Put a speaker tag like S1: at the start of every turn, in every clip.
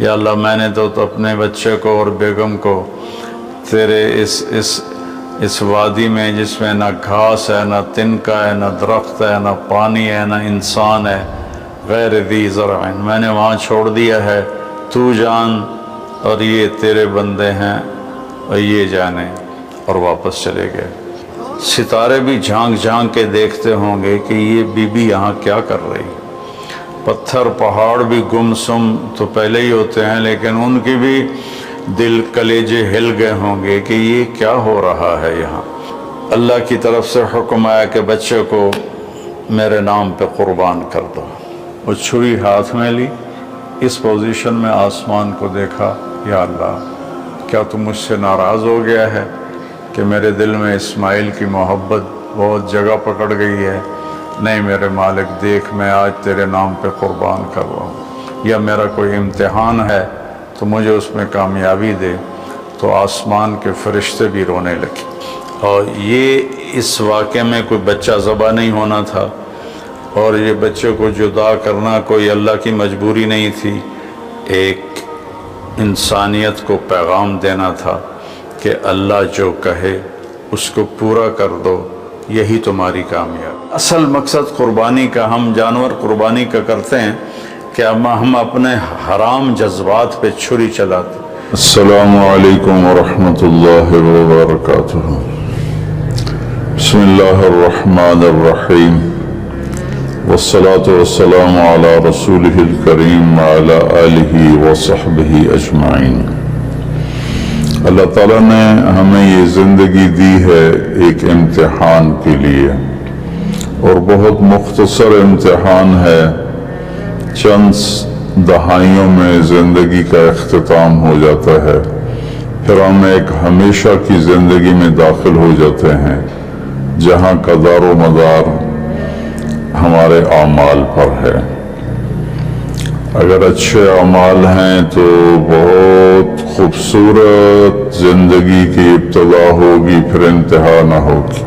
S1: یا اللہ میں نے تو اپنے بچے کو اور بیگم کو تیرے اس وادی میں جس میں نہ گھاس ہے، نہ تنکا ہے، نہ درخت ہے، نہ پانی ہے، نہ انسان ہے، غیر ذی زرع، میں نے وہاں چھوڑ دیا ہے، تو جان اور یہ تیرے بندے ہیں اور یہ جانے، اور واپس چلے گئے۔ ستارے بھی جھانک جھانک کے دیکھتے ہوں گے کہ یہ بی بی یہاں کیا کر رہی۔ پتھر پہاڑ بھی گمسم تو پہلے ہی ہوتے ہیں، لیکن ان کی بھی دل کلیجے ہل گئے ہوں گے کہ یہ کیا ہو رہا ہے یہاں۔ اللہ کی طرف سے حکم آیا کہ بچے کو میرے نام پہ قربان کر دو۔ وہ چھری ہاتھ میں لی، اس پوزیشن میں آسمان کو دیکھا، یا اللہ کیا تو مجھ سے ناراض ہو گیا ہے کہ میرے دل میں اسماعیل کی محبت بہت جگہ پکڑ گئی ہے؟ نہیں میرے مالک، دیکھ میں آج تیرے نام پہ قربان کر رہا ہوں، یا میرا کوئی امتحان ہے تو مجھے اس میں کامیابی دے۔ تو آسمان کے فرشتے بھی رونے لگے۔ اور یہ اس واقعے میں کوئی بچہ ذبح نہیں ہونا تھا، اور یہ بچے کو جدا کرنا کوئی اللہ کی مجبوری نہیں تھی، ایک انسانیت کو پیغام دینا تھا کہ اللہ جو کہے اس کو پورا کر دو، یہی تمہاری کامیابی۔ اصل مقصد قربانی کا، ہم جانور قربانی کا کرتے ہیں کہ ہم اپنے حرام جذبات پہ چھری چلاتے۔ السلام علیکم ورحمۃ اللہ وبرکاتہ۔ بسم اللہ الرحمن الرحیم، والصلاة والسلام علی رسولہ الکریم وعلی آلہ وصحبہ اجمعین۔ اللہ تعالیٰ نے ہمیں یہ زندگی دی ہے ایک امتحان کے لیے، اور بہت مختصر امتحان ہے۔ چند دہائیوں میں زندگی کا اختتام ہو جاتا ہے، پھر ہم ایک ہمیشہ کی زندگی میں داخل ہو جاتے ہیں جہاں کا دار و مدار ہمارے اعمال پر ہے۔ اگر اچھے اعمال ہیں تو بہت خوبصورت زندگی کی ابتدا ہوگی، پھر انتہا نہ ہوگی۔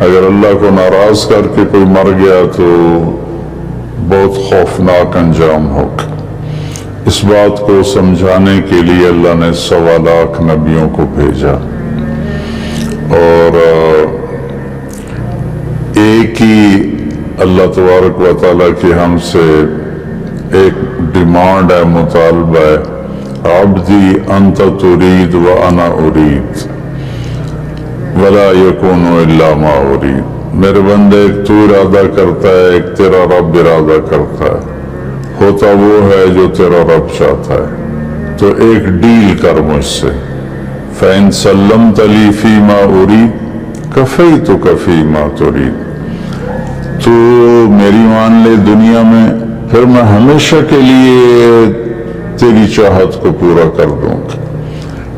S1: اگر اللہ کو ناراض کر کے کوئی مر گیا تو بہت خوفناک انجام ہوگا۔ اس بات کو سمجھانے کے لیے اللہ نے 1.25 لاکھ نبیوں کو بھیجا، اور ایک ہی اللہ تبارک و تعالیٰ کی ہم سے ایک ڈیمانڈ ہے، مطالبہ ہے، عبدی انت ترید وانا ارید ولا یکون الا ما ارید۔ میرے بندے، ایک تو ارادہ کرتا ہے، ایک تیرا رب ارادہ کرتا ہے، ہوتا وہ ہے جو تیرا رب چاہتا ہے۔ تو ایک ڈیل کر مجھ سے، فَإِن سَلَّمْتَ لِي فِي مَا أُرِيدُ كَفَيْتُكَ فِي مَا تُرِيدُ۔ تو میری مان لے دنیا میں، پھر میں ہمیشہ کے لیے تیری چاہت کو پورا کر دوں گا۔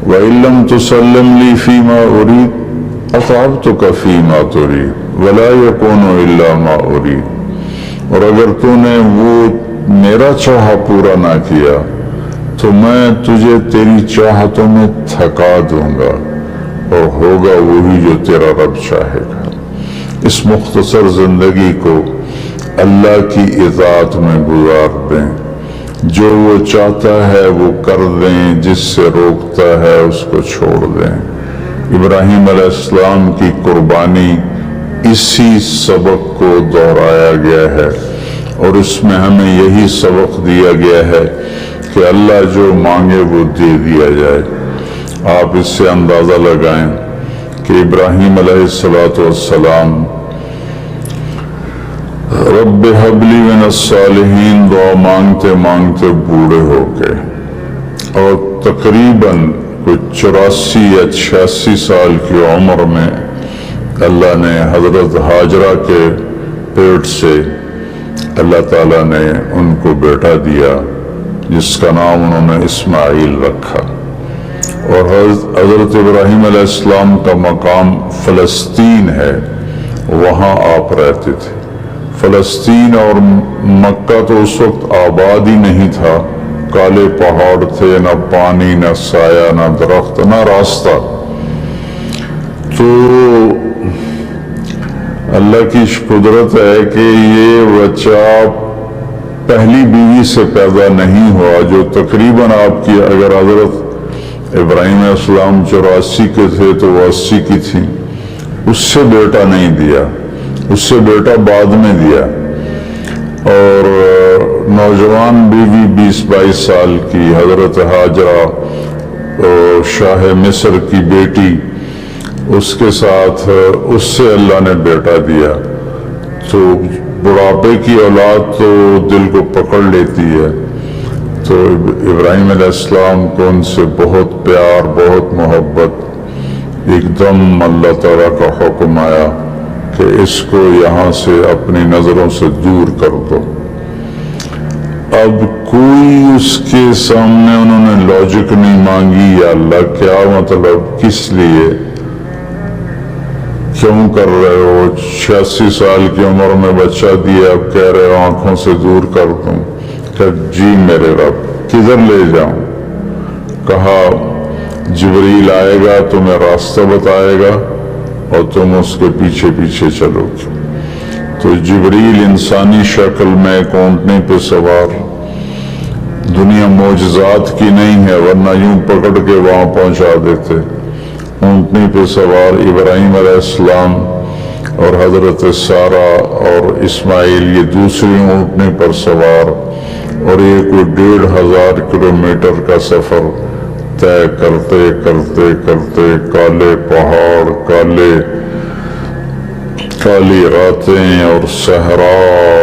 S1: وَإِن لَمْ تُسَلِّمْ لِي فِي مَا أُرِيدُ أَطَعْتُكَ فِي مَا تُرِيدُ وَلَا يَكُونُ إِلَّا مَا أُرِيدُ۔ اور اگر تو نے وہ میرا چاہا پورا نہ کیا تو میں تجھے تیری چاہتوں میں تھکا دوں گا، اور ہوگا وہی جو تیرا رب چاہے گا۔ اس مختصر زندگی کو اللہ کی اطاعت میں گزار دیں، جو وہ چاہتا ہے وہ کر دیں، جس سے روکتا ہے اس کو چھوڑ دیں۔ ابراہیم علیہ السلام کی قربانی اسی سبق کو دہرایا گیا ہے، اور اس میں ہمیں یہی سبق دیا گیا ہے کہ اللہ جو مانگے وہ دے دیا جائے۔ آپ اس سے اندازہ لگائیں کہ ابراہیم علیہ السلام رب ہب لی من الصالحین دعا مانگتے مانگتے بوڑھے ہو گئے، اور تقریباً کوئی 84 یا 86 سال کی عمر میں اللہ نے حضرت ہاجرہ کے پیٹ سے اللہ تعالیٰ نے ان کو بیٹا دیا، جس کا نام انہوں نے اسماعیل رکھا۔ اور حضرت ابراہیم علیہ السلام کا مقام فلسطین ہے، وہاں آپ رہتے تھے۔ فلسطین اور مکہ تو اس وقت آباد ہی نہیں تھا، کالے پہاڑ تھے، نہ پانی، نہ سایہ، نہ درخت، نہ راستہ۔ تو اللہ کی قدرت ہے کہ یہ بچہ
S2: پہلی بیوی سے پیدا نہیں ہوا، جو تقریباً آپ کی اگر حضرت ابراہیم علیہ السلام 84 کے تھے تو وہ 80 کی تھی، اس سے بیٹا نہیں دیا، اس سے بیٹا بعد میں دیا۔ اور نوجوان بیوی 20-22 سال کی حضرت ہاجرہ شاہ مصر کی بیٹی، اس کے ساتھ اس سے اللہ نے بیٹا دیا۔ تو بڑھاپے کی اولاد تو دل کو پکڑ لیتی ہے، تو ابراہیم علیہ السلام کو ان سے بہت پیار، بہت محبت۔ ایک دم اللہ تعالیٰ کا حکم آیا کہ اس کو یہاں سے اپنی نظروں سے دور کر دو۔ اب کوئی اس کے سامنے انہوں نے لاجک نہیں مانگی، یا اللہ کیا مطلب، کس لیے، کیوں کر رہے ہو، 86 سال کی عمر میں بچہ دیا، اب کہہ رہے ہو آنکھوں سے دور کر دوں۔ کہ جی میرے رب، کدھر لے جاؤں؟ کہا جبریل آئے گا تمہیں راستہ بتائے گا اور تم اس کے پیچھے پیچھے چلو گے۔ تو جبریل انسانی شکل میں ایک اونٹنے پہ سوار، دنیا معجزات کی نہیں ہے ورنہ یوں پکڑ کے وہاں پہنچا دیتے، اونٹنے پہ سوار ابراہیم علیہ السلام اور حضرت سارہ اور اسماعیل، یہ دوسری اونٹنے پر سوار، اور یہ کوئی 1500 کلومیٹر کا سفر طے کرتے کرتے کرتے، کالے پہاڑ، کالی راتیں اور صحرا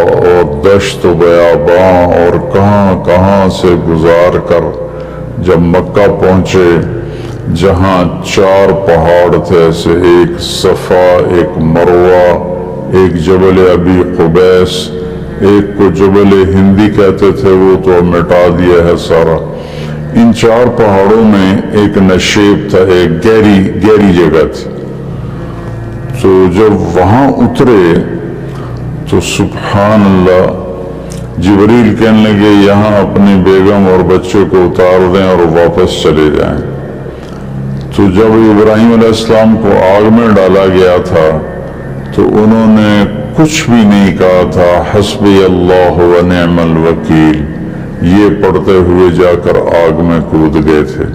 S2: اور دشت و بیاباں اور کہاں کہاں سے گزار کر جب مکہ پہنچے، جہاں 4 پہاڑ تھے، ایسے ایک صفا، ایک مروہ، ایک جبل ابی قبیس، ایک کو جبل ہندی کہتے تھے، وہ تو مٹا دیا ہے سارا۔ ان 4 پہاڑوں میں ایک نشیب تھا، ایک گہری جگہ تھی۔ تو جب وہاں اترے تو سبحان اللہ، جبریل کہنے لگے یہاں اپنی بیگم اور بچے کو اتار دیں اور واپس چلے جائیں۔ تو جب ابراہیم علیہ السلام کو آگ میں ڈالا گیا تھا تو انہوں نے کچھ بھی نہیں کہا تھا، حسبی اللہ و نعم الوکیل، یہ پڑھتے ہوئے جا کر آگ میں کود گئے تھے۔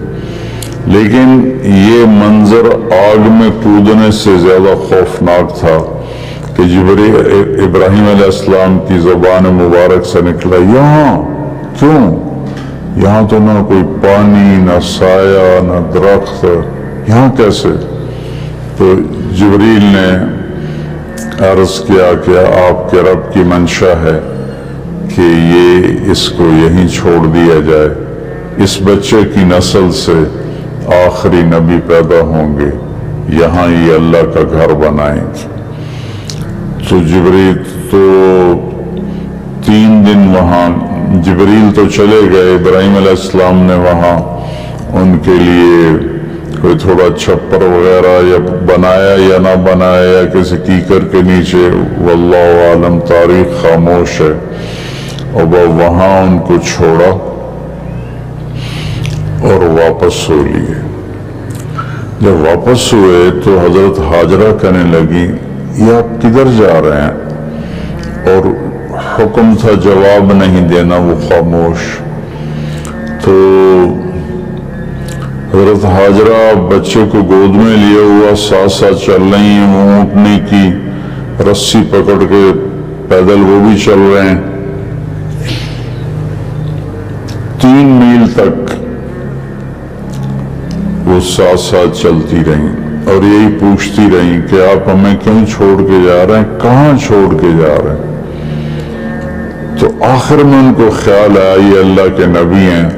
S2: لیکن یہ منظر آگ میں کودنے سے زیادہ خوفناک تھا کہ ابراہیم علیہ السلام کی زبان مبارک سے نکلا، یہاں کیوں؟ یہاں تو نہ کوئی پانی، نہ سایہ، نہ درخت، یہاں کیسے؟ تو جبریل نے عرض کیا کہ آپ کے رب کی منشا ہے کہ یہ اس کو یہیں چھوڑ دیا جائے، اس بچے کی نسل سے آخری نبی پیدا ہوں گے، یہاں یہ اللہ کا گھر بنائیں گے۔ تو جبریل تو 3 دن وہاں، جبریل تو چلے گئے، ابراہیم علیہ السلام نے وہاں ان کے لیے کوئی تھوڑا چھپر وغیرہ یا بنایا یا نہ بنایا، یا کسی کیکر کے نیچے، واللہ عالم، تاریخ خاموش ہے، اور وہاں ان کو چھوڑا اور واپس ہو لیے۔ جب واپس ہوئے تو حضرت ہاجرہ کہنے لگی یہ آپ کدھر جا رہے ہیں؟ اور حکم تھا جواب نہیں دینا، وہ خاموش۔ تو حضرت ہاجرہ بچے کو گود میں لیے ہوا ساتھ ساتھ چل رہی ہیں، وہ اونٹنے کی رسی پکڑ کے پیدل وہ بھی چل رہے ہیں۔ 3 میل تک وہ ساتھ ساتھ چلتی رہیں اور یہی پوچھتی رہیں کہ آپ ہمیں کیوں چھوڑ کے جا رہے ہیں، کہاں چھوڑ کے جا رہے ہیں؟ تو آخر میں ان کو خیال آیا یہ اللہ کے نبی ہیں،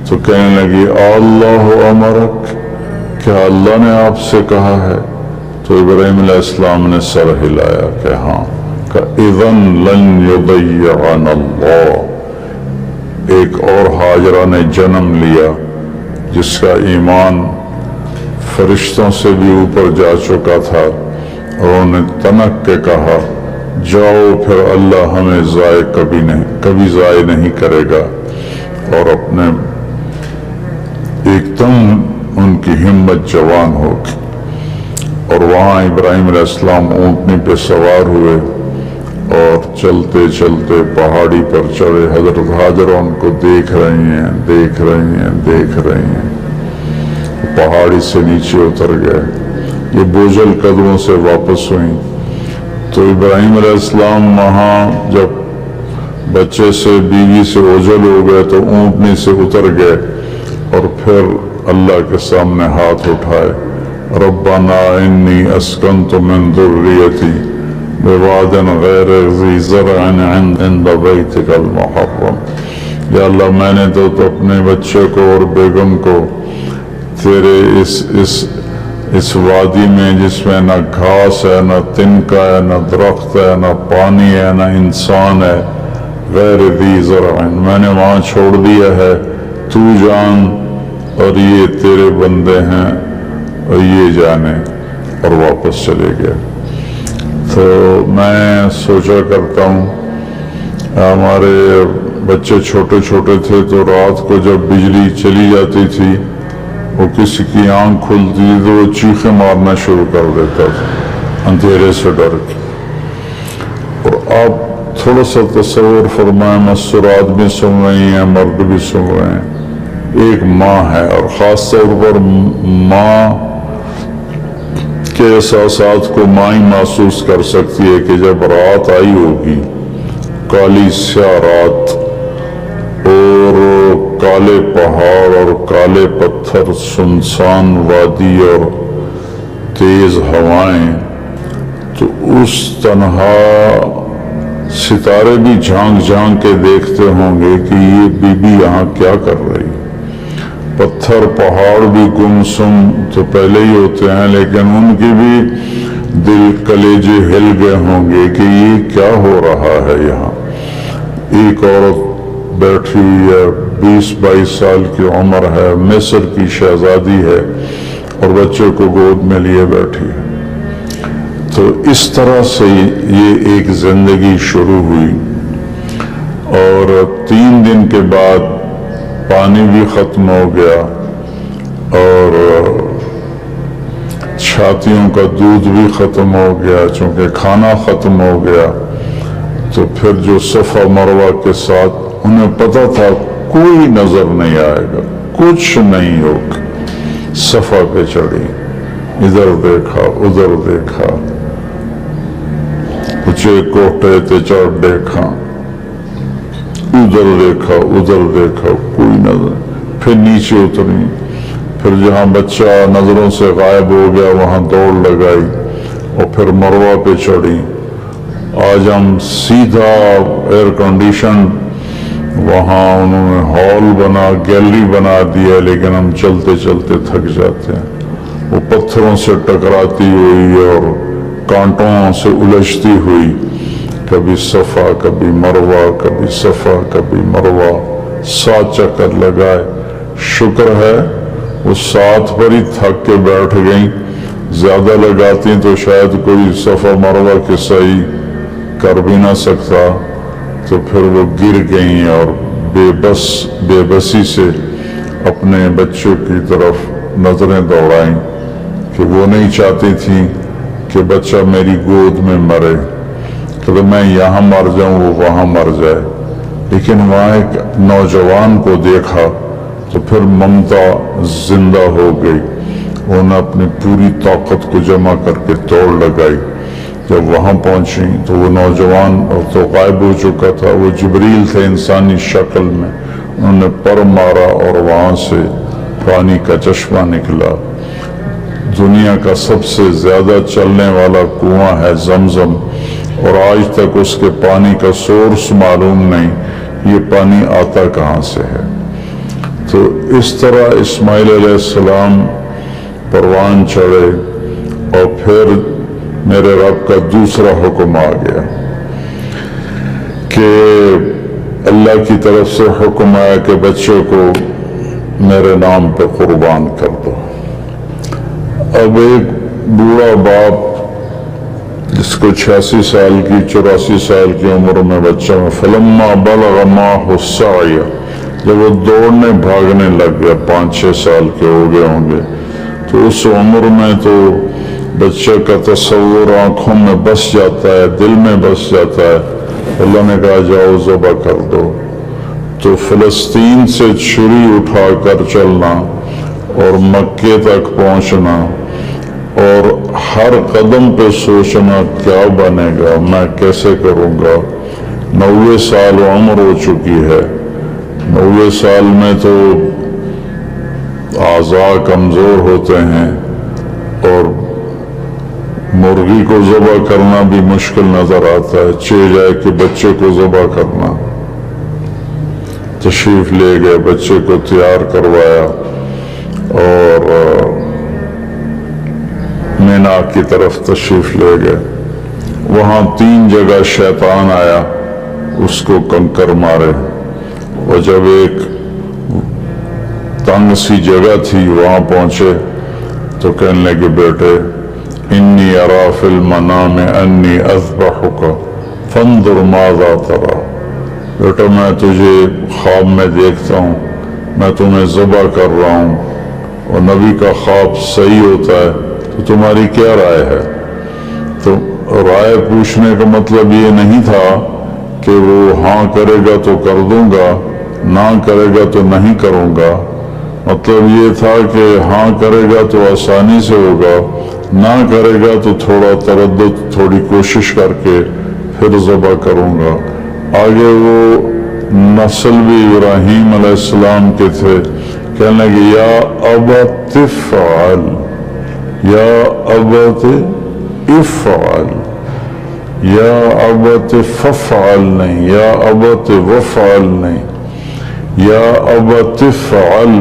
S2: تو کہنے لگی اللہ امرک، کیا اللہ نے آپ سے کہا ہے؟ تو ابراہیم علیہ السلام نے سر ہلایا کہ ہاں، کہ اذن لن یضیعنا اللہ۔ ایک اور ہاجرہ نے جنم لیا جس کا ایمان فرشتوں سے بھی اوپر جا چکا تھا، اور انہوں نے تنک کے کہا جاؤ پھر اللہ ہمیں کبھی ضائع نہیں کرے گا، اور اپنے ایک دم ان کی ہمت جوان ہو گئی۔ اور وہاں ابراہیم علیہ السلام اونٹنی پہ سوار ہوئے، اور چلتے چلتے پہاڑی پر چڑھے. حضرت حاجرہ ان کو دیکھ رہی ہیں, دیکھ رہی ہیں, دیکھ رہی ہیں. پہاڑی سے نیچے اتر گئے. یہ بوجھل قدموں سے واپس ہوئیں. تو ابراہیم علیہ السلام وہاں جب بچے سے بیوی سے اوجھل ہو گئے تو اونٹنی سے اتر گئے اور پھر اللہ کے سامنے ہاتھ اٹھائے. ربنا انی اسکنت من ذریتی بواد غیر ذی زرع عند بیتک المحرم. یا اللہ میں نے تو اپنے بچے کو اور بیگم کو تیرے اس وادی میں جس میں نہ گھاس ہے, نہ تنکا ہے, نہ درخت ہے, نہ پانی ہے, نہ انسان ہے, غیر ذی زرع, میں نے وہاں چھوڑ دیا ہے, تو جان اور یہ تیرے بندے ہیں اور یہ جانے, اور واپس چلے گئے. تو میں سوچا کرتا ہوں, ہمارے بچے چھوٹے چھوٹے تھے تو رات کو جب بجلی چلی جاتی تھی, وہ کسی کی آنکھ کھلتی تھی تو وہ چیخیں مارنا شروع کر دیتا تھا اندھیرے سے ڈر کے. اور آپ تھوڑا سا تصور فرمائیں, مسرات بھی سن رہی ہیں, مرد بھی سن رہے ہیں. ایک ماں ہے, اور خاص طور پر ماں کے احساسات کو ماں ہی محسوس کر سکتی ہے کہ جب رات آئی ہوگی, کالی سیاہ رات, اور کالے پہاڑ اور کالے پتھر, سنسان وادی اور تیز ہوائیں, تو اس تنہا ستارے بھی جھانک جھانک کے دیکھتے ہوں گے کہ یہ بی بی یہاں کیا کر رہی. پتھر پہاڑ بھی گمسم تو پہلے ہی ہوتے ہیں, لیکن ان کی بھی دل کلیجے ہل گئے ہوں گے کہ یہ کیا ہو رہا ہے یہاں. ایک عورت بیٹھی ہوئی ہے, 20-22 سال کی عمر ہے, مصر کی شہزادی ہے, اور بچے کو گود میں لیے بیٹھی ہے. تو اس طرح سے یہ ایک زندگی شروع ہوئی. اور 3 دن کے بعد پانی بھی ختم ہو گیا اور چھاتیوں کا دودھ بھی ختم ہو گیا, چونکہ کھانا ختم ہو گیا. تو پھر جو صفا مروہ کے ساتھ انہیں پتا تھا کوئی نظر نہیں آئے گا, کچھ نہیں ہوگا. صفا پہ چڑھی, ادھر دیکھا ادھر دیکھا, اونچے کوٹے تے چڑھ دیکھا, ادھر دیکھا ادھر دیکھا, کوئی نظر. پھر نیچے اتری, پھر جہاں بچہ نظروں سے غائب ہو گیا وہاں دوڑ لگائی, اور پھر مروہ پہ چڑھی. آج ہم سیدھا ایئر کنڈیشن وہاں انہوں نے ہال بنا, گیلری بنا دیا, لیکن ہم چلتے چلتے تھک جاتے ہیں. وہ پتھروں سے ٹکراتی ہوئی اور کانٹوں سے الجھتی ہوئی, کبھی صفا کبھی مروہ, کبھی صفا کبھی مروہ, 7 چکر لگائے. شکر ہے وہ 7 پر ہی تھک کے بیٹھ گئیں, زیادہ لگاتی تو شاید کوئی صفا مروہ کے صحیح کر بھی نہ سکتا. تو پھر وہ گر گئیں اور بے بسی سے اپنے بچوں کی طرف نظریں دوڑائیں کہ وہ نہیں چاہتی تھیں کہ بچہ میری گود میں مرے, کہ میں یہاں مر جاؤں وہ وہاں مر جائے. لیکن وہاں ایک نوجوان کو دیکھا تو پھر ممتا زندہ ہو گئی. انہوں نے اپنی پوری طاقت کو جمع کر کے دوڑ لگائی. جب وہاں پہنچی تو وہ نوجوان تو غائب ہو چکا تھا, وہ جبریل تھے انسانی شکل میں. انہوں نے پر مارا اور وہاں سے پانی کا چشمہ نکلا. دنیا کا سب سے زیادہ چلنے والا کنواں ہے زمزم, اور آج تک اس کے پانی کا سورس معلوم نہیں, یہ پانی آتا کہاں سے ہے. تو اس طرح اسماعیل علیہ السلام پروان چڑھے, اور پھر میرے رب کا دوسرا حکم آ گیا کہ اللہ کی طرف سے حکم آیا کہ بچے کو میرے نام پہ قربان کر دو. اب ایک بوڑھا باپ جس کو 86 سال کی 84 سال کی عمر میں بچہ میں, فلما بلغ معه السعی, جب وہ دوڑنے بھاگنے لگ گیا, 5-6 سال کے ہو گئے ہوں گے, تو اس عمر میں تو بچے کا تصور آنکھوں میں بس جاتا ہے، دل میں بس جاتا ہے، اللہ نے کہا جاؤ ذبح کر دو۔ تو فلسطین سے چھری اٹھا کر چلنا اور مکے تک پہنچنا اور ہر قدم پہ سوچنا کیا بنے گا، میں کیسے کروں گا۔ 90 سال عمر ہو چکی ہے، 90 سال میں تو اعضاء کمزور ہوتے ہیں اور مرغی کو ذبح کرنا بھی مشکل نظر آتا ہے، جائے کہ بچے کو ذبح کرنا۔ تشریف لے گئے، بچے کو تیار کروایا اور مینا کی طرف تشریف لے گئے۔ وہاں 3 جگہ شیطان آیا، اس کو کنکر مارے، اور جب ایک تنگ سی جگہ تھی وہاں پہنچے تو کہنے لگے بیٹے انی ارا فی المنام انی اذبحک فانظر ماذا تری، بیٹا میں تجھے خواب میں دیکھتا ہوں، میں تمہیں ذبح کر رہا ہوں، اور نبی کا خواب صحیح ہوتا ہے تو تمہاری کیا رائے ہے؟ تو رائے پوچھنے کا مطلب یہ نہیں تھا کہ وہ ہاں کرے گا تو کر دوں گا، نہ کرے گا تو نہیں کروں گا، مطلب یہ تھا کہ ہاں کرے گا تو آسانی سے ہوگا، نہ کرے گا تو تھوڑا تردد، تھوڑی کوشش کر کے پھر ذبح کروں گا۔ آگے وہ نسل بھی ابراہیم علیہ السلام کے تھے، کہنے لگے یا ابت افعل، یا ابت افعل، یا ابت ففعل نہیں، یا ابت وفعل نہیں، یا ابت افعل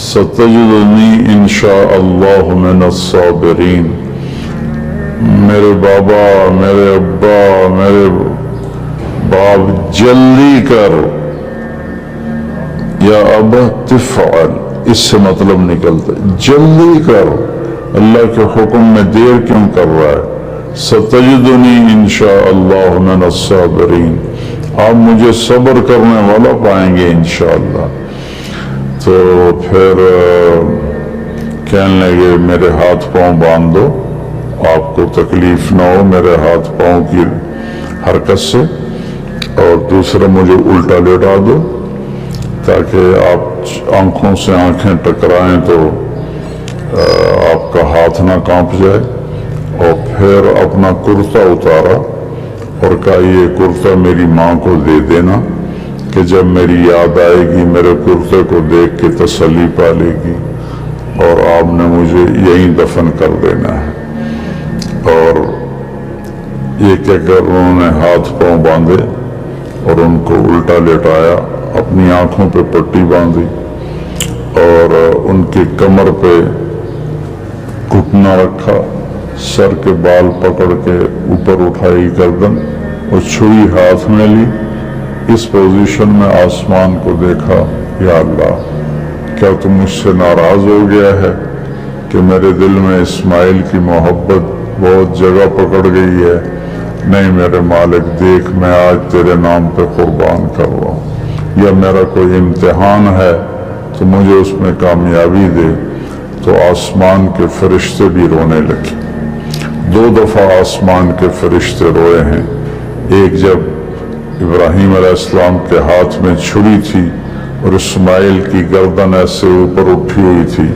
S2: ستجدنی انشاء اللہ من الصابرین۔ میرے بابا، میرے ابا، میرے باپ جلدی کر، یا ابت تفعل، اس سے مطلب نکلتا ہے جلدی کر، اللہ کے حکم میں دیر کیوں کر رہا ہے؟ ستجدنی انشاء اللہ من الصابرین، آپ مجھے صبر کرنے والا پائیں گے انشاءاللہ۔ تو پھر کہنے لگے میرے ہاتھ پاؤں باندھ دو، آپ کو تکلیف نہ ہو میرے ہاتھ پاؤں کی حرکت سے، اور دوسرا مجھے الٹا لیٹا دو تاکہ آپ آنکھوں سے آنکھیں ٹکرائیں تو آپ کا ہاتھ نہ کانپ جائے۔ اور پھر اپنا کرتا اتارا اور کہا یہ کرتا میری ماں کو دے دینا کہ جب میری یاد آئے گی میرے کرتے کو دیکھ کے تسلی پا لے گی، اور آپ نے مجھے یہیں دفن کر دینا ہے۔ اور یہ کہہ کر انہوں نے ہاتھ پاؤں باندھے اور ان کو الٹا لٹایا، اپنی آنکھوں پہ پٹی باندھی اور ان کی کمر پہ گھٹنا رکھا، سر کے بال پکڑ کے اوپر اٹھائی گردن اور چھری ہاتھ میں لی۔ اس پوزیشن میں آسمان کو دیکھا، یا اللہ کیا تو مجھ سے ناراض ہو گیا ہے کہ میرے دل میں اسماعیل کی محبت بہت جگہ پکڑ گئی ہے؟ نہیں میرے مالک، دیکھ میں آج تیرے نام پہ قربان کر رہا ہوں، یا میرا کوئی امتحان ہے تو مجھے اس میں کامیابی دے۔ تو آسمان کے فرشتے بھی رونے لگے۔ 2 دفعہ آسمان کے فرشتے روئے ہیں، ایک جب ابراہیم علیہ السلام کے ہاتھ میں چھری تھی اور اسماعیل کی گردن ایسے اوپر اٹھی ہوئی تھی،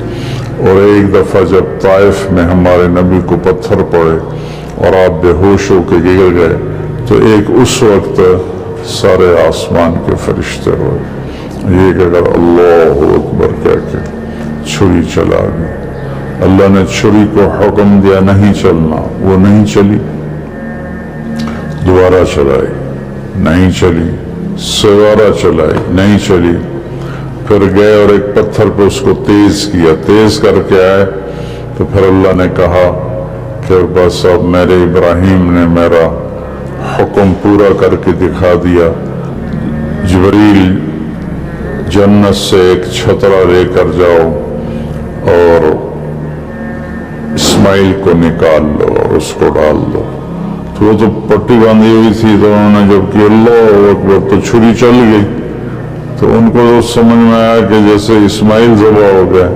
S2: اور ایک دفعہ جب طائف میں ہمارے نبی کو پتھر پڑے اور آپ بے ہوش ہو کے گر گئے، تو ایک اس وقت سارے آسمان کے فرشتے روئے۔ یہ کہ اگر اللہ اکبر کہہ کے چھری چلا گئی، اللہ نے چھری کو حکم دیا نہیں چلنا، وہ نہیں چلی، دوبارہ چلائی نہیں چلی، سوارا چلائی نہیں چلی، پھر گئے اور ایک پتھر پہ اس کو تیز کیا، تیز کر کے آئے تو پھر اللہ نے کہا کہ بس اب میرے ابراہیم نے میرا حکم پورا کر کے دکھا دیا۔ جبریل جنت سے ایک چھترا لے کر جاؤ اور اسماعیل کو نکال لو اور اس کو ڈال دو۔ تو وہ تو پٹی باندھی ہوئی تھی، تو انہوں نے جب کہ اللہ اکبر تو چھری چل گئی، تو ان کو تو سمجھ میں آیا کہ جیسے اسماعیل ذبح ہو گئے،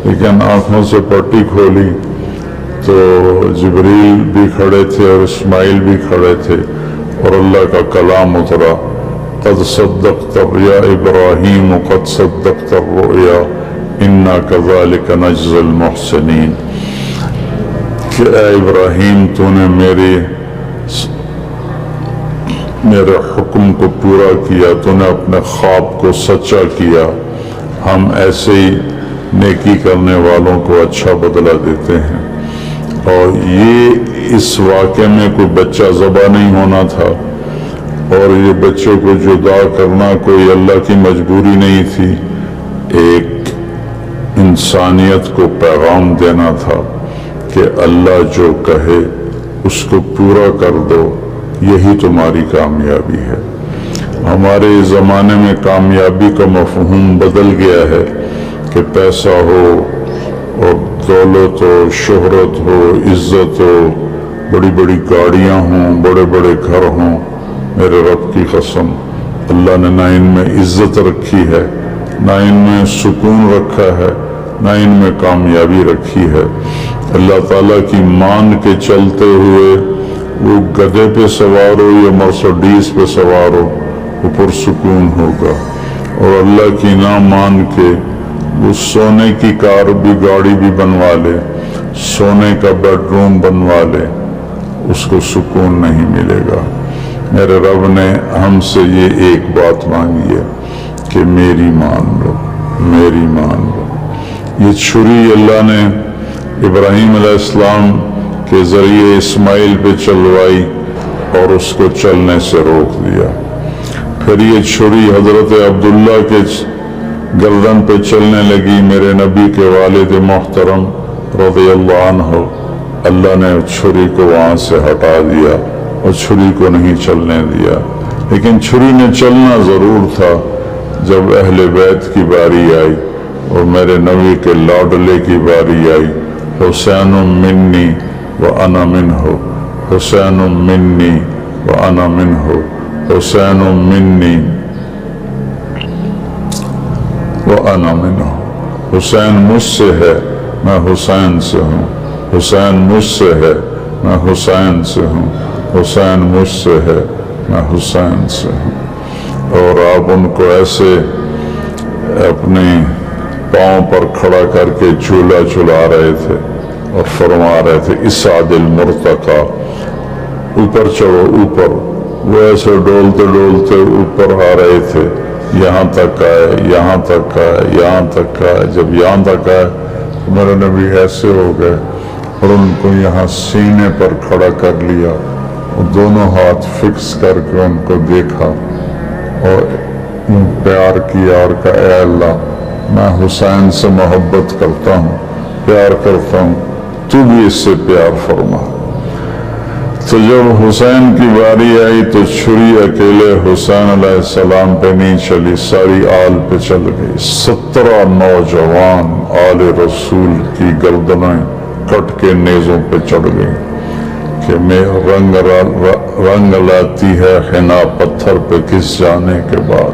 S2: لیکن آنکھوں سے پٹی کھولی تو جبریل بھی کھڑے تھے اور اسماعیل بھی کھڑے تھے اور اللہ کا کلام اترا، قد صدقت یا ابراہیم قد صدقت الرؤیا انا کذالک نجزی المحسنین، کہ اے ابراہیم تو نے میرے حکم کو پورا کیا، تو نے اپنے خواب کو سچا کیا، ہم ایسے ہی نیکی کرنے والوں کو اچھا بدلہ دیتے ہیں۔ اور یہ اس واقعے میں کوئی بچہ ذبح نہیں ہونا تھا، اور یہ بچے کو جدا کرنا کوئی اللہ کی مجبوری نہیں تھی، ایک انسانیت کو پیغام دینا تھا کہ اللہ جو کہے اس کو پورا کر دو، یہی تمہاری کامیابی ہے۔ ہمارے زمانے میں کامیابی کا مفہوم بدل گیا ہے کہ پیسہ ہو اور دولت ہو، شہرت ہو، عزت ہو، بڑی بڑی گاڑیاں ہوں، بڑے بڑے گھر ہوں۔ میرے رب کی قسم، اللہ نے نہ ان میں عزت رکھی ہے، نہ ان میں سکون رکھا ہے، نہ ان میں کامیابی رکھی ہے۔ اللہ تعالیٰ کی مان کے چلتے ہوئے وہ گدھے پہ سوار ہو یا مرسڈیز پہ سوار ہو، وہ پرسکون ہوگا، اور اللہ کی نہ مان کے وہ سونے کی کار بھی، گاڑی بھی بنوا لے، سونے کا بیڈ روم بنوا لے، اس کو سکون نہیں ملے گا۔ میرے رب نے ہم سے یہ ایک بات مانگی ہے کہ میری مان لو، میری مان لو۔ یہ چھری اللہ نے ابراہیم علیہ السلام کے ذریعے اسماعیل پہ چلوائی اور اس کو چلنے سے روک دیا۔ پھر یہ چھری حضرت عبداللہ کے گردن پہ چلنے لگی، میرے نبی کے والد محترم رضی اللہ عنہ۔ اللہ نے چھری کو وہاں سے ہٹا دیا اور چھری کو نہیں چلنے دیا، لیکن چھری نے چلنا ضرور تھا۔ جب اہل بیت کی باری آئی اور میرے نبی کے لاڈلے کی باری آئی، حسین منی وانا منہ، حسین منی وانا منہ، حسین منی وانا منہ، حسین مجھ سے ہے میں حسین سے ہوں، حسین مجھ سے ہے میں حسین سے ہوں، حسین مجھ سے ہے میں حسین سے ہوں۔ اور آپ ان کو ایسے اپنے پاؤں پر کھڑا کر کے جھولا جھلا رہے تھے اور فرما رہے تھے اسعد المرتقی، اوپر چڑھو اوپر۔ وہ ایسے ڈولتے ڈولتے اوپر آ رہے تھے، یہاں تک آئے، یہاں تک آئے، یہاں تک آئے۔ جب یہاں تک آئے تو میرے نبی ایسے ہو گئے اور ان کو یہاں سینے پر کھڑا کر لیا اور دونوں ہاتھ فکس کر کے ان کو دیکھا اور پیار کیا اور کہا اے اللہ، میں حسین سے محبت کرتا ہوں، پیار کرتا ہوں، تو بھی اس سے پیار فرما۔ تو جب حسین کی باری آئی تو چھری اکیلے حسین علیہ السلام پہ نہیں چلی، ساری آل پہ چل گئی۔ 17 نوجوان آل رسول کی گردنیں کٹ کے نیزوں پہ چڑھ گئی کہ میں رنگ لاتی ہے حنا پتھر پہ کس جانے کے بعد،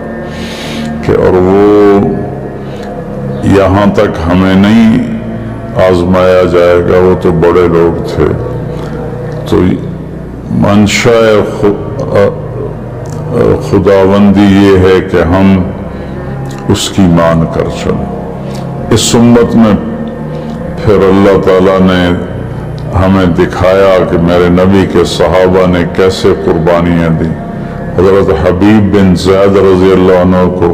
S2: کہ اور وہ یہاں تک ہمیں نہیں آزمایا جائے گا، وہ تو بڑے لوگ تھے۔ تو منشا خداوندی یہ ہے کہ ہم اس کی مان کر چلیں۔ اس امت میں پھر اللہ تعالیٰ نے ہمیں دکھایا کہ میرے نبی کے صحابہ نے کیسے قربانیاں دی۔ حضرت حبیب بن زید رضی اللہ عنہ کو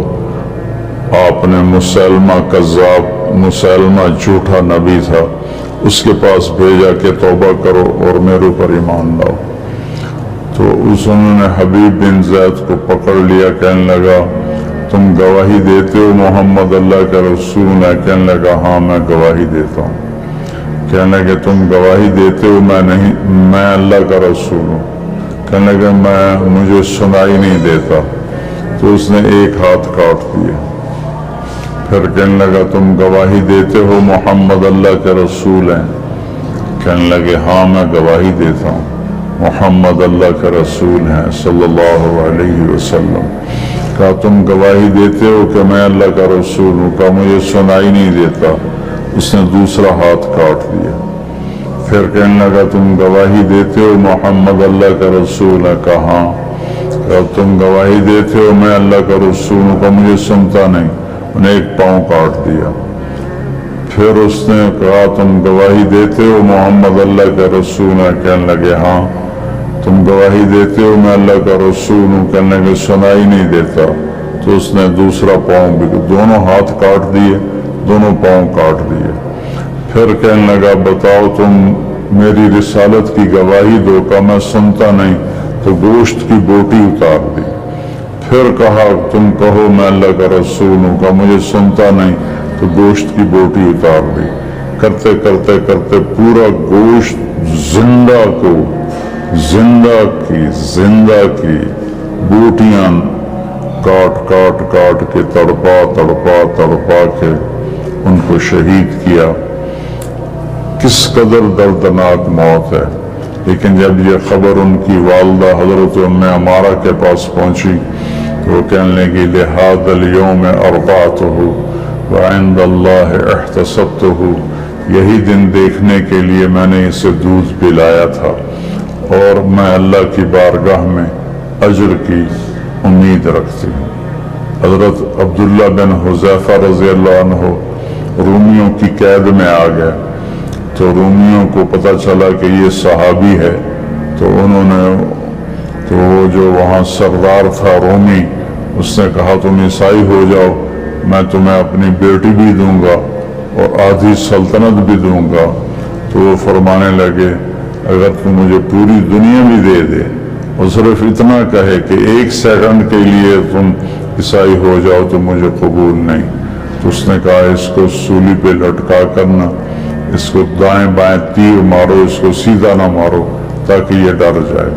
S2: آپ نے مسلمہ کذاب، مسلمہ جھوٹا نبی تھا، اس کے پاس بھیجا کہ توبہ کرو اور میرے پر ایمان لاؤ۔ تو انہوں نے حبیب بن زید کو پکڑ لیا، کہنے لگا تم گواہی دیتے ہو محمد اللہ کا رسول ہے؟ کہنے لگا ہاں میں گواہی دیتا ہوں۔ کہنے لگے تم گواہی دیتے ہو میں نہیں، میں اللہ کا رسول ہوں؟ کہنے لگا مجھے سنائی نہیں دیتا۔ تو اس نے ایک ہاتھ کاٹ دیا۔ پھر کہنے لگا تم گواہی دیتے ہو محمد اللہ کے رسول ہیں؟ کہنے لگے ہاں میں گواہی دیتا ہوں، محمد اللہ کے رسول ہیں صلی اللہ علیہ وسلم۔ کہا تم گواہی دیتے ہو کہ میں اللہ کا رسول ہوں؟ کہا مجھے سنائی نہیں دیتا۔ اس نے دوسرا ہاتھ کاٹ دیا۔ پھر کہنے لگا تم گواہی دیتے ہو محمد اللہ کا رسول ہے؟ کہاں؟ کہ تم گواہی دیتے ہو میں اللہ کا رسول ہوں؟ کہ مجھے سنتا نہیں، انہیں ایک پاؤں کاٹ دیا۔ پھر اس نے کہا تم گواہی دیتے ہو محمد اللہ کا رسول ہے؟ کہنے لگے ہاں۔ تم گواہی دیتے ہو میں اللہ کا رسول ہوں؟ کہنے لگے سنائی نہیں دیتا۔ تو اس نے دوسرا پاؤں بھی، دونوں ہاتھ کاٹ دیے، دونوں پاؤں کاٹ دیے۔ پھر کہنے لگا بتاؤ تم میری رسالت کی گواہی دو۔ کہ میں سنتا نہیں، تو گوشت کی بوٹی اتار دی۔ پھر کہا تم کہو میں اللہ کا رسول ہوں۔ کہ مجھے سنتا نہیں، تو گوشت کی بوٹی اتار دی۔ کرتے کرتے کرتے پورا گوشت زندہ کو زندہ کی بوٹیاں کاٹ کے تڑپا کے ان کو شہید کیا۔ کس قدر دردناک موت ہے۔ لیکن جب یہ خبر ان کی والدہ حضرت ام عمارہ کے پاس پہنچی تو وہ کہنے لگی لہذا اليوم ارضعتہ وعند اللہ احتسبتہ، یہی دن دیکھنے کے لیے میں نے اسے دودھ پلایا تھا اور میں اللہ کی بارگاہ میں اجر کی امید رکھتی ہوں۔ حضرت عبداللہ بن حذیفہ رضی اللہ عنہ رومیوں کی قید میں آ گئے، تو رومیوں کو پتہ چلا کہ یہ صحابی ہے، تو وہ جو وہاں سردار تھا رومی، اس نے کہا تم عیسائی ہو جاؤ، میں تمہیں اپنی بیٹی بھی دوں گا اور آدھی سلطنت بھی دوں گا۔ تو وہ فرمانے لگے اگر تم مجھے پوری دنیا بھی دے دے اور صرف اتنا کہے کہ 1 سیکنڈ کے لیے تم عیسائی ہو جاؤ تو مجھے قبول نہیں۔ تو اس نے کہا اس کو سولی پہ لٹکا کرنا، اس کو دائیں بائیں تیر مارو، اس کو سیدھا نہ مارو تاکہ یہ ڈر جائے۔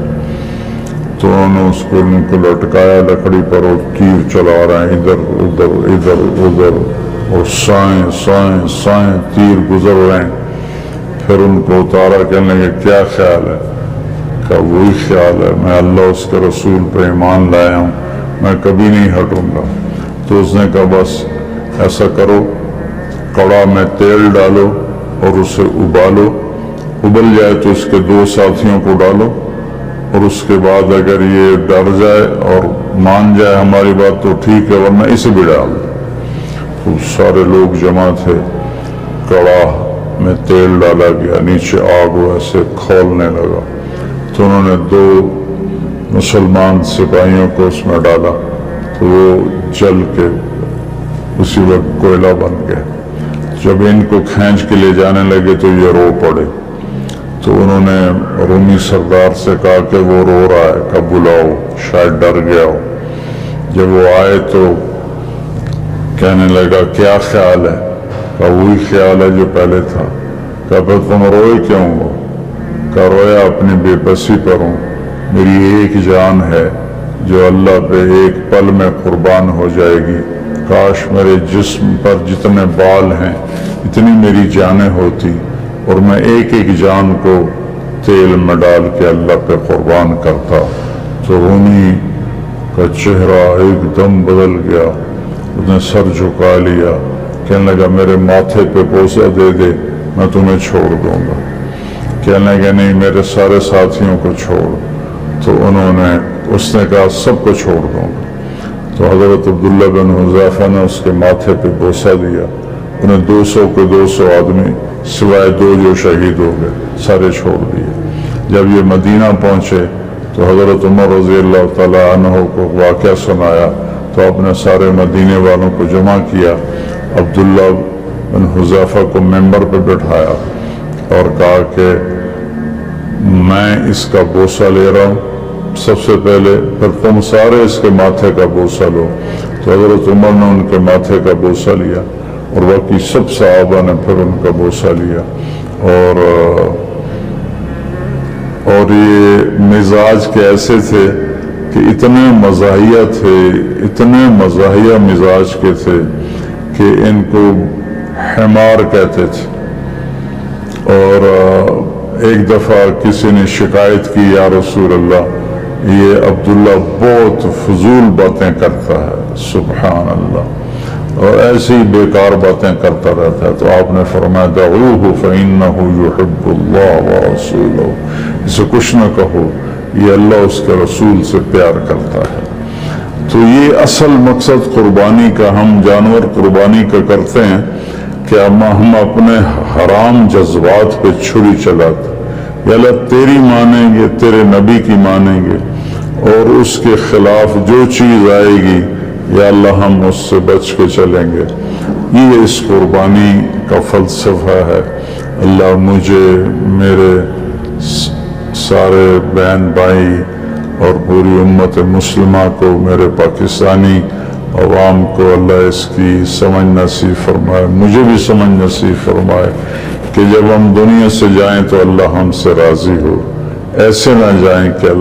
S2: تو انہوں نے اس کو ان کو لٹکایا لکڑی پر اور تیر چلا رہے ہیں ادھر اور سائیں تیر گزر رہے ہیں۔ پھر ان کو اتارا، کہنے لگے کیا خیال ہے؟ کہ وہی خیال ہے، میں اللہ اس کے رسول پر ایمان لایا ہوں، میں کبھی نہیں ہٹوں گا۔ تو اس نے کہا بس ایسا کرو، کڑا میں تیل ڈالو اور اسے ابالو، ابل جائے تو اس کے 2 ساتھیوں کو ڈالو، اور اس کے بعد اگر یہ ڈر جائے اور مان جائے ہماری بات تو ٹھیک ہے، ورنہ اسے بھی ڈال دو۔ تو سارے لوگ جمع تھے، کڑا میں تیل ڈالا گیا، نیچے آگ ویسے کھولنے لگا، تو انہوں نے 2 مسلمان سپاہیوں کو اس میں ڈالا تو وہ جل کے اسی وقت کوئلہ بن گئے۔ جب ان کو کھینچ کے لے جانے لگے تو یہ رو پڑے، تو انہوں نے رومی سردار سے کہا کہ وہ رو رہا ہے، کہ بلاؤ، شاید ڈر گیا ہو۔ جب وہ آئے تو کہنے لگا کیا خیال ہے؟ کہ وہی خیال ہے جو پہلے تھا۔ کہ پھر تم روئے کیوں ہو؟ کہ رویا اپنی بے بسی پر ہوں، میری ایک جان ہے جو اللہ پہ ایک پل میں قربان ہو جائے گی، کاش میرے جسم پر جتنے بال ہیں اتنی میری جانیں ہوتی اور میں ایک ایک جان کو تیل میں ڈال کے اللہ پہ قربان کرتا۔ تو رومی کا چہرہ ایک دم بدل گیا، اس نے سر جھکا لیا، کہنے لگا میرے ماتھے پہ بوسہ دے دے، میں تمہیں چھوڑ دوں گا۔ کہنے لگا نہیں میرے سارے ساتھیوں کو چھوڑ۔ تو اس نے کہا سب کو چھوڑ دوں گا۔ تو حضرت عبداللہ بن حذیفہ نے اس کے ماتھے پہ بوسہ دیا، انہیں 200 کے 200 آدمی سوائے 2 جو شہید ہو گئے سارے چھوڑ دیے۔ جب یہ مدینہ پہنچے تو حضرت عمر رضی اللہ تعالیٰ عنہ کو واقعہ سنایا، تو اپنے سارے مدینے والوں کو جمع کیا، عبداللہ بن حذیفہ کو ممبر پہ بٹھایا اور کہا کہ میں اس کا بوسہ لے رہا ہوں سب سے پہلے، پھر تم سارے اس کے ماتھے کا بوسہ لو۔ تو حضرت عمر نے ان کے ماتھے کا بوسہ لیا اور باقی سب صحابہ نے پھر ان کا بوسہ لیا۔ اور یہ مزاج کے ایسے تھے کہ اتنے مزاحیہ تھے، اتنے مزاحیہ مزاج کے تھے کہ ان کو حمار کہتے تھے۔ اور ایک دفعہ کسی نے شکایت کی یا رسول اللہ یہ عبداللہ بہت فضول باتیں کرتا ہے، سبحان اللہ۔ اور ایسی بیکار باتیں کرتا رہتا ہے، تو آپ نے فرمایا دعوہ فإنہ یحب اللہ ورسولہ، اسے کچھ نہ کہو، یہ اللہ اس کے رسول سے پیار کرتا ہے۔ تو یہ اصل مقصد قربانی کا، ہم جانور قربانی کا کرتے ہیں کہ ہم اپنے حرام جذبات پہ چھری چلاتے، یا اللہ تیری مانیں گے، تیرے نبی کی مانیں گے، اور اس کے خلاف جو چیز آئے گی یا اللہ ہم اس سے بچ کے چلیں گے۔ یہ اس قربانی کا فلسفہ ہے۔ اللہ مجھے، میرے سارے بہن بھائی اور پوری امت مسلمہ کو، میرے پاکستانی عوام کو اللہ اس کی سمجھ نصیب فرمائے، مجھے بھی سمجھ نصیب فرمائے کہ جب ہم دنیا سے جائیں تو اللہ ہم سے راضی ہو، ایسے نہ جائیں کہ اللہ